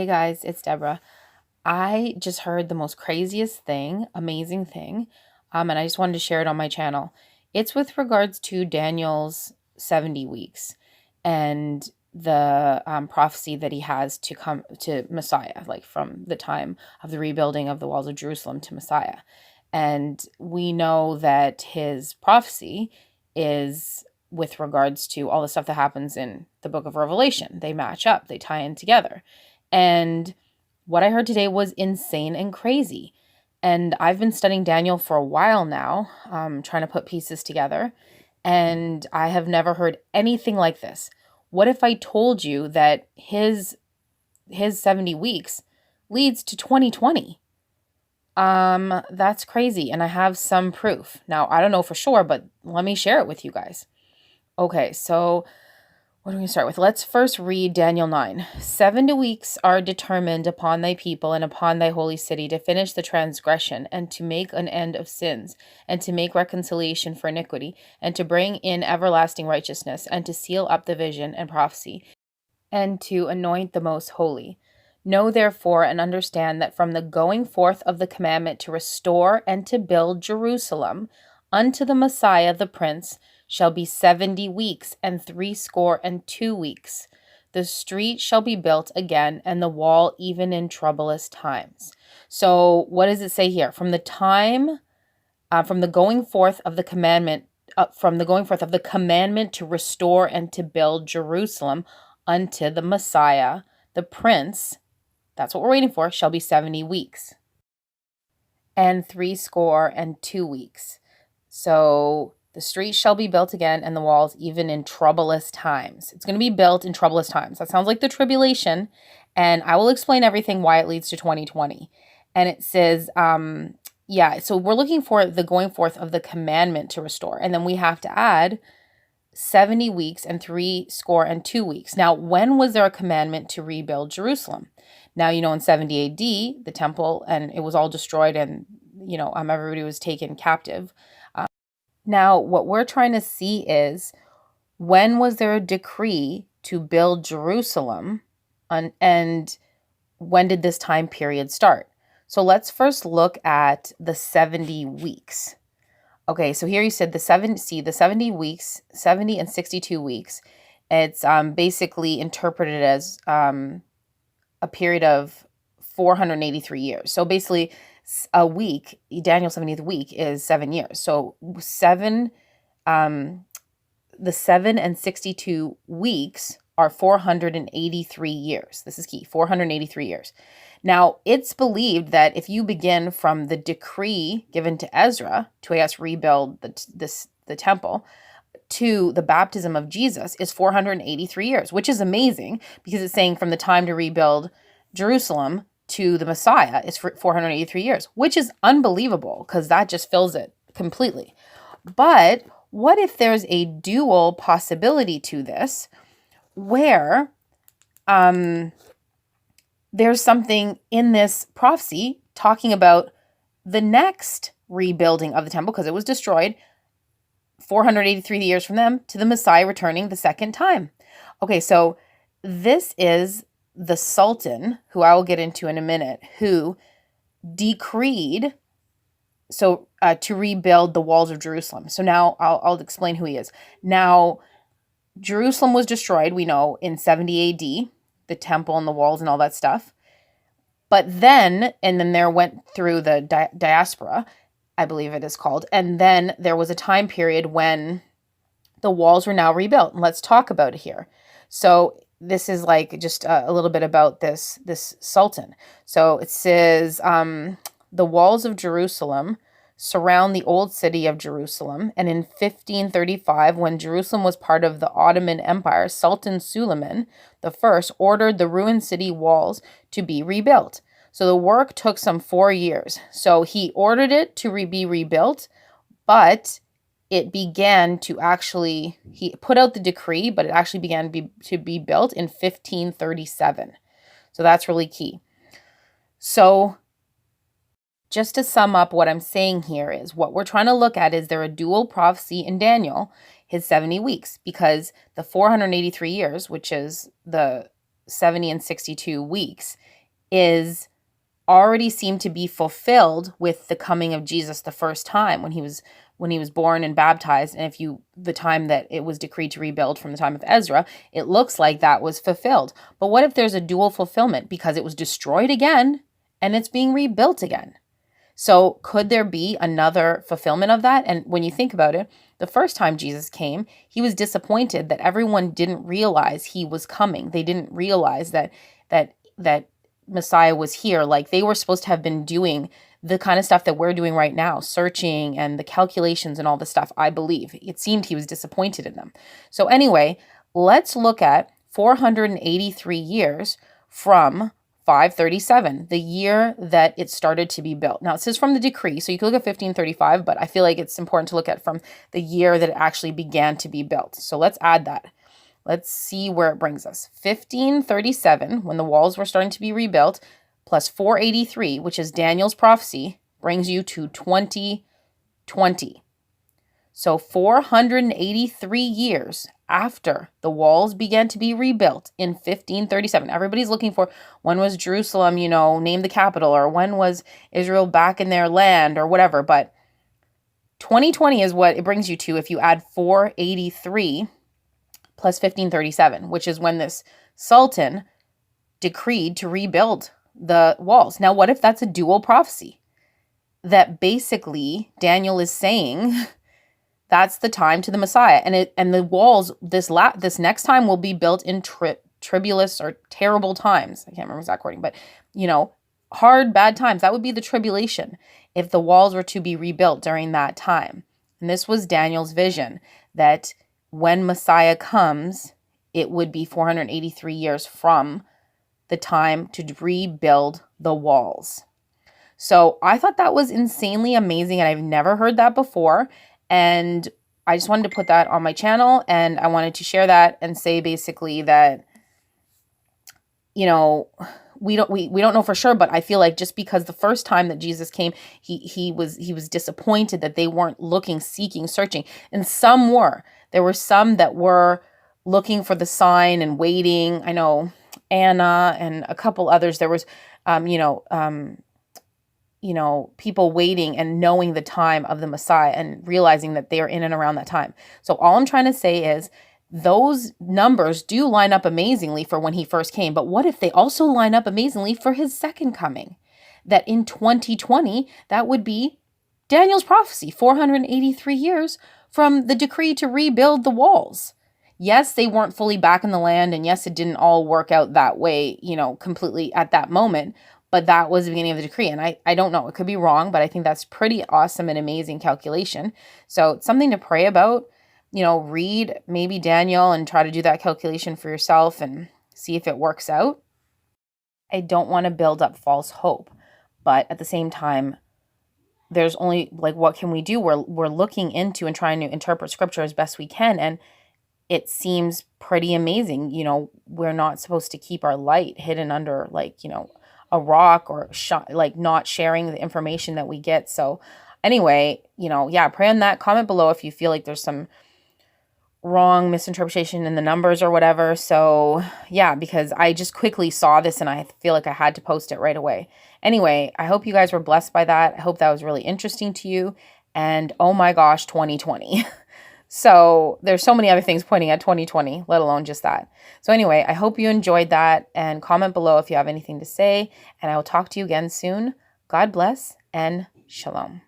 Hey guys, it's Deborah. I just heard the most craziest thing, amazing thing, and I just wanted to share it on my channel. It's with regards to Daniel's 70 weeks and the prophecy that he has to come to Messiah, like from the time of the rebuilding of the walls of Jerusalem to Messiah. And we know that his prophecy is with regards to all the stuff that happens in the book of Revelation. They match up, they tie in together. And what I heard today was insane and crazy. And I've been studying Daniel for a while now, trying to put pieces together. And I have never heard anything like this. What if I told you that his 70 weeks leads to 2020? That's crazy. And I have some proof. Now, I don't know for sure, but let me share it with you guys. Okay, so what are we going to start with? Let's first read Daniel 9. 70 weeks are determined upon thy people and upon thy holy city to finish the transgression and to make an end of sins and to make reconciliation for iniquity and to bring in everlasting righteousness and to seal up the vision and prophecy and to anoint the most holy. Know therefore and understand that from the going forth of the commandment to restore and to build Jerusalem unto the Messiah the Prince shall be 70 weeks and 62 weeks. The street shall be built again, and the wall even in troublous times. So what does it say here? From the going forth of the commandment, to restore and to build Jerusalem unto the Messiah, the Prince, that's what we're waiting for, shall be 70 weeks and 62 weeks. So the street shall be built again, and the walls even in troublous times. It's going to be built in troublous times. That sounds like the tribulation, and I will explain everything why it leads to 2020. And it says, so we're looking for the going forth of the commandment to restore, and then we have to add 70 weeks and 62 weeks. Now, when was there a commandment to rebuild Jerusalem? Now, in 70 AD, the temple, and it was all destroyed, and, everybody was taken captive. Now, what we're trying to see is, when was there a decree to build Jerusalem, and when did this time period start? So let's first look at the 70 weeks. Okay, so here you said the 70 weeks, 70 and 62 weeks. It's basically interpreted as a period of 483 years. So basically, a week, Daniel's 70th week is 7 years. So the 7 and 62 weeks are 483 years. This is key, 483 years. Now, it's believed that if you begin from the decree given to Ezra to, I guess, rebuild the temple to the baptism of Jesus is 483 years, which is amazing because it's saying from the time to rebuild Jerusalem to the Messiah is 483 years, which is unbelievable because that just fills it completely. But what if there's a dual possibility to this where there's something in this prophecy talking about the next rebuilding of the temple because it was destroyed 483 years from them to the Messiah returning the second time. Okay, so this is the Sultan, who I will get into in a minute, who decreed to rebuild the walls of Jerusalem. So now I'll explain who he is. Now, Jerusalem was destroyed, we know, in 70 AD, the temple and the walls and all that stuff. But then there went through the diaspora, I believe it is called. And then there was a time period when the walls were now rebuilt. And let's talk about it here. So this is like just a little bit about this Sultan. So it says, the walls of Jerusalem surround the old city of Jerusalem. And in 1535, when Jerusalem was part of the Ottoman Empire, Sultan Suleiman I ordered the ruined city walls to be rebuilt. So the work took some 4 years. So he ordered it to be rebuilt, but it began to actually, he put out the decree, but it actually began to be built in 1537. So that's really key. So just to sum up what I'm saying here is what we're trying to look at is there a dual prophecy in Daniel, his 70 weeks, because the 483 years, which is the 70 and 62 weeks, is already seemed to be fulfilled with the coming of Jesus the first time when he was born and baptized. And the time that it was decreed to rebuild from the time of Ezra, it looks like that was fulfilled. But what if there's a dual fulfillment because it was destroyed again and it's being rebuilt again? So could there be another fulfillment of that? And when you think about it, the first time Jesus came, he was disappointed that everyone didn't realize he was coming. They didn't realize that Messiah was here. Like, they were supposed to have been doing the kind of stuff that we're doing right now, searching and the calculations and all this stuff, I believe. It seemed he was disappointed in them. So anyway, let's look at 483 years from 537, the year that it started to be built. Now, it says from the decree, so you can look at 1535, but I feel like it's important to look at from the year that it actually began to be built. So let's add that. Let's see where it brings us. 1537, when the walls were starting to be rebuilt, plus 483, which is Daniel's prophecy, brings you to 2020. So 483 years after the walls began to be rebuilt in 1537. Everybody's looking for, when was Jerusalem, named the capital, or when was Israel back in their land, or whatever. But 2020 is what it brings you to if you add 483 plus 1537, which is when this sultan decreed to rebuild the walls. Now, what if that's a dual prophecy? That basically Daniel is saying that's the time to the Messiah. And the walls this next time will be built in tribulous or terrible times. I can't remember exact wording, but hard, bad times. That would be the tribulation if the walls were to be rebuilt during that time. And this was Daniel's vision, that when Messiah comes, it would be 483 years from the time to rebuild the walls. So I thought that was insanely amazing, and I've never heard that before. And I just wanted to put that on my channel, and I wanted to share that and say basically that, we don't know for sure, but I feel like just because the first time that Jesus came, he was disappointed that they weren't looking, seeking, searching. And some were. There were some that were looking for the sign and waiting. I know Anna and a couple others. There was, people waiting and knowing the time of the Messiah and realizing that they are in and around that time. So all I'm trying to say is those numbers do line up amazingly for when he first came. But what if they also line up amazingly for his second coming? That in 2020, that would be Daniel's prophecy, 483 years from the decree to rebuild the walls. Yes, they weren't fully back in the land, and yes, it didn't all work out that way, completely at that moment, but that was the beginning of the decree. And I don't know, it could be wrong, but I think that's pretty awesome and amazing calculation. So it's something to pray about. Read maybe Daniel and try to do that calculation for yourself and see if it works out. I don't want to build up false hope, but at the same time, there's only, what can we do? We're looking into and trying to interpret scripture as best we can, and it seems pretty amazing. We're not supposed to keep our light hidden under a rock or not sharing the information that we get. So anyway, pray on that. Comment below if you feel like there's some wrong misinterpretation in the numbers or whatever. So yeah, because I just quickly saw this and I feel like I had to post it right away. Anyway, I hope you guys were blessed by that. I hope that was really interesting to you. And oh my gosh, 2020. So there's so many other things pointing at 2020, let alone just that. So anyway, I hope you enjoyed that, and comment below if you have anything to say, and I will talk to you again soon. God bless and shalom.